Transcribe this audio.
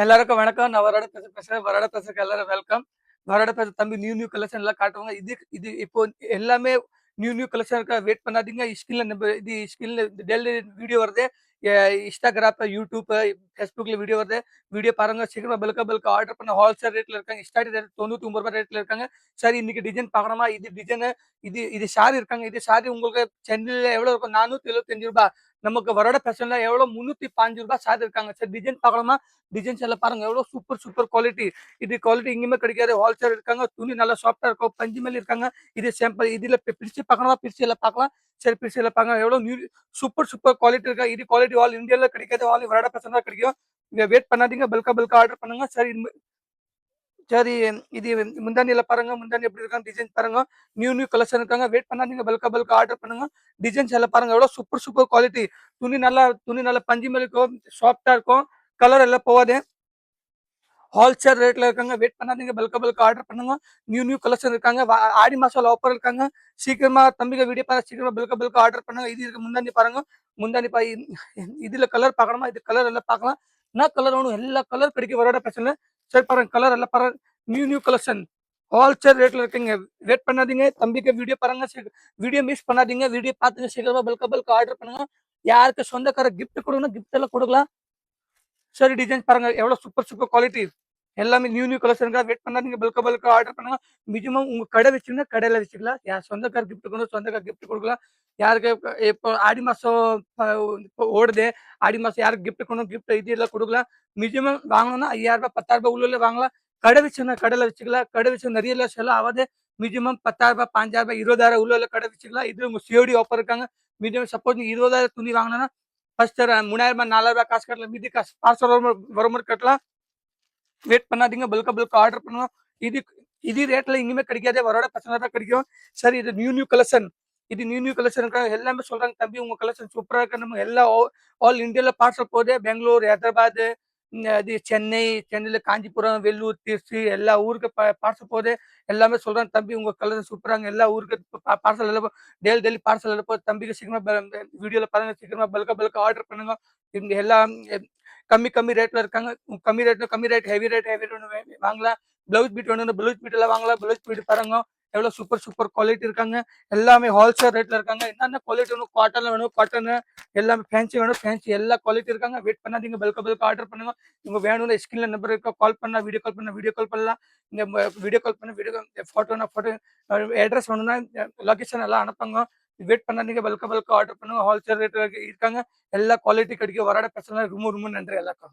எல்லாருக்கும் வணக்கம். நான் வரட பேசுறேன். வரட பேசுறதுக்கு எல்லாரும் வெல்கம். வரட பேச தம்பி நியூ கலெக்ஷன் எல்லாம் காட்டுவாங்க. இது இது இப்போ எல்லாமே நியூ கலெக்ஷன் இருக்கா வெயிட் பண்ணாதீங்க. ஸ்கிரீன்ல இது ஸ்கிரீன்ல டெய்லி வீடியோ வருது. இன்ஸ்டாகிராம், யூடியூப், ஃபேஸ்புக்ல வீடியோ வருது. வீடியோ பாருங்க. சீக்கிரமா பல்கா ஆர்டர் பண்ண ஹோல்சேல் ரேட்ல இருக்காங்க. ஸ்டார்டிங் ரேட் ரூ. 99 ரேட்ல இருக்காங்க. சரி இன்னைக்கு டிசைன் பார்க்கணுமா? இது டிசைன் இது இது சாரி இருக்காங்க. இது சாரி உங்களுக்கு சென்னையில எவ்வளவு இருக்கும்? ரூ. 475. நமக்கு வரட ஃபேஷன்ல எவ்வளவு? ரூ. 305 சாரி இருக்காங்க. சரி டிசைன் பார்க்கணுமா? டிசைன்ஸ் எல்லாம் பாருங்க எவ்வளவு சூப்பர் குவாலிட்டி. இது குவாலிட்டி எங்கேயுமே கிடைக்காது. ஹோல்சேல் இருக்காங்க. துணி நல்லா சாஃப்டா இருக்கும். பஞ்சு மேல இருக்காங்க. இது சாம்பிள். இதுல பிரிச்சு பார்க்கணுமா? பிரிச்சு எல்லாம் பார்க்கலாம். சரி பிரிச்சு எல்லாம் பார்க்கலாம். எவ்வளவு நியூ சூப்பர் குவாலிட்டி இருக்கா. இது குவாலிட்டி ஆல் இந்தியால கிடைக்காது. ஆல் வரட பர்சன்ட் தான் கிடைக்கும். இங்க வெயிட் பண்ணாதீங்க. பல்கா ஆர்டர் பண்ணுங்க. சரி இது முந்தானியில பாருங்க. முந்தானி எப்படி இருக்காங்க டிசைன் பாருங்க. நியூ கலெக்ஷன் இருக்காங்க. வெயிட் பண்ணாதீங்க. பல்கா ஆர்டர் பண்ணுங்க. டிசைன்ஸ் எல்லாம் பாருங்க எவ்வளவு சூப்பர் குவாலிட்டி. துணி நல்லா பஞ்சு மேல இருக்கும். சாஃப்டா இருக்கும். கலர் எல்லாம் போவாது. ஹோல்சேல் ரேட்ல இருக்காங்க. வெயிட் பண்ணாதீங்க. பல்கா ஆர்டர் பண்ணுங்க. நியூ கலெக்ஷன் இருக்காங்க. ஆடி மாசம் ஆஃபர் இருக்காங்க. சீக்கிரமா தம்பிங்க வீடியோ பாருங்க. சீக்கிரமா பல்கா ஆர்டர் பண்ணுங்க. இது இருக்கு முந்தானி பாருங்க. முந்தானி இதுல கலர் பார்க்கணுமா? இது கலர் எல்லாம் பார்க்கலாம். என்ன கலர் வேணும்? எல்லா கலர் கிடைக்கும். வரோட பிரச்சனை. சரி பாருங்க கலர் எல்லாம் பாருங்க. நியூ கலெக்ஷன் ஹோல்சேல் ரேட்ல இருக்குங்க. வெயிட் பண்ணாதீங்க. தம்பிக்கு வீடியோ பாருங்க. வீடியோ மிஸ் பண்ணாதீங்க. வீடியோ பார்த்துங்க. சீக்கிரமா பல்கா ஆர்டர் பண்ணுங்க. யாருக்கு சொந்தக்கார கிஃப்ட் கொடுக்கணும் கிஃப்ட் எல்லாம் கொடுக்கலாம். சரி டிசைன் பாருங்க எவ்வளவு சூப்பர் குவாலிட்டி. எல்லாமே நியூ கலெக்ஷன் வெயிட் பண்ணாதீங்க. பல்கா ஆர்டர் பண்ணுங்க. மினிமம் உங்க கடை வச்சுன்னா கடையில வச்சுக்கலாம். யார் சொந்தக்கார கிஃப்ட் கொடுக்கணும் சொந்தக்கார கிஃப்ட் கொடுக்கலாம். யாருக்கு இப்போ ஆடி மாசம் இப்போ ஓடுது. ஆடி மாசம் யாருக்கு கிஃப்ட் கொடுக்கணும் கிஃப்ட் இது எல்லாம் கொடுக்கலாம். மினிமம் வாங்கணும்னா ரூ. 5000 10,000 உள்ள வாங்கலாம். கடை வச்சுன்னா கடையில வச்சுக்கலாம். கடை வச்சு நிறைய எல்லாம் செலவு ஆகாது. மினிமம் 10,000 5,000 20,000 உள்ள கடை வச்சுக்கலாம். இது உங்க சிஓடி ஆஃபர் இருக்காங்க. மினிமம் சப்போஸ் நீங்க 20,000 துணி வாங்கினா ஃபர்ஸ்ட் 3000 4000 காசு கட்டலாம். மீதி காசு பார்சல் வரும்போது கட்டலாம். வெயிட் பண்ணாதீங்க. பல்கா ஆர்டர் பண்ணுங்க. இது இது ரேட்ல எங்கேயுமே கிடைக்காதே. வரோட பசங்க தான் கிடைக்கும். சரி இது நியூ கலெக்ஷன். இது நியூ கலெக்ஷன் இருக்காங்க. எல்லாமே சொல்றாங்க தம்பி உங்க கலெக்ஷன் சூப்பரா இருக்கு. நம்ம எல்லா ஆல் இந்தியால பார்சல் போகுது. பெங்களூர், ஹைதராபாத், அது சென்னையில காஞ்சிபுரம், வெள்ளூர், திருச்சி எல்லா ஊருக்கு பார்சல் போகுது. எல்லாமே சொல்றாங்க தம்பி உங்க கலெக்ஷன் சூப்பராங்க. எல்லா ஊருக்கு பார்சல் எல்லாம் டெய்லி பார்சல் எல்லாம் போகுது. தம்பிக்கு சீக்கிரமா வீடியோல பாருங்க. சீக்கிரமா பல்கா ஆர்டர் பண்ணுங்க. இங்க எல்லாம் கம்மி ரேட்ல இருக்காங்க. கம்மி ரேட் ஹெவி ரேட் வாங்கலாம். பிளவுஸ் பீட் வேணும் பிளவுஸ் பீட் எல்லாம் வாங்கலாம். பிளவுஸ் பீட் பாருங்க எவ்வளவு சூப்பர் குவாலிட்டி இருக்காங்க. எல்லாமே ஹோல்சேல் ரேட்ல இருக்காங்க. என்னென்ன குவாலிட்டி வேணும் காட்டன்ல வேணும் காட்டன், எல்லாமே ஃபேன்சி வேணும் ஃபேன்சி எல்லா குவாலிட்டி இருக்காங்க. வெயிட் பண்ணாதீங்க. பல்கா ஆர்டர் பண்ணுங்க. உங்க வேணும்னு ஸ்கிரீன்ல நம்பர் இருக்கா கால் பண்ணா வீடியோ கால் பண்ணலாம். இந்த வீடியோ கால் பண்ண வீடியோ போட்டோ அட்ரஸ் வேணும்னா லொகேஷன் எல்லாம் அனுப்புங்க. வெயிட் பண்ணாதீங்க. பல்கா ஆர்டர் பண்ணுங்க. ஹோல்சேல் ரேட்ல இருக்காங்க. எல்லா குவாலிட்டி கிடைக்கும். வராட பிரச்சனை ரொம்ப நன்றி எல்லாருக்கும்.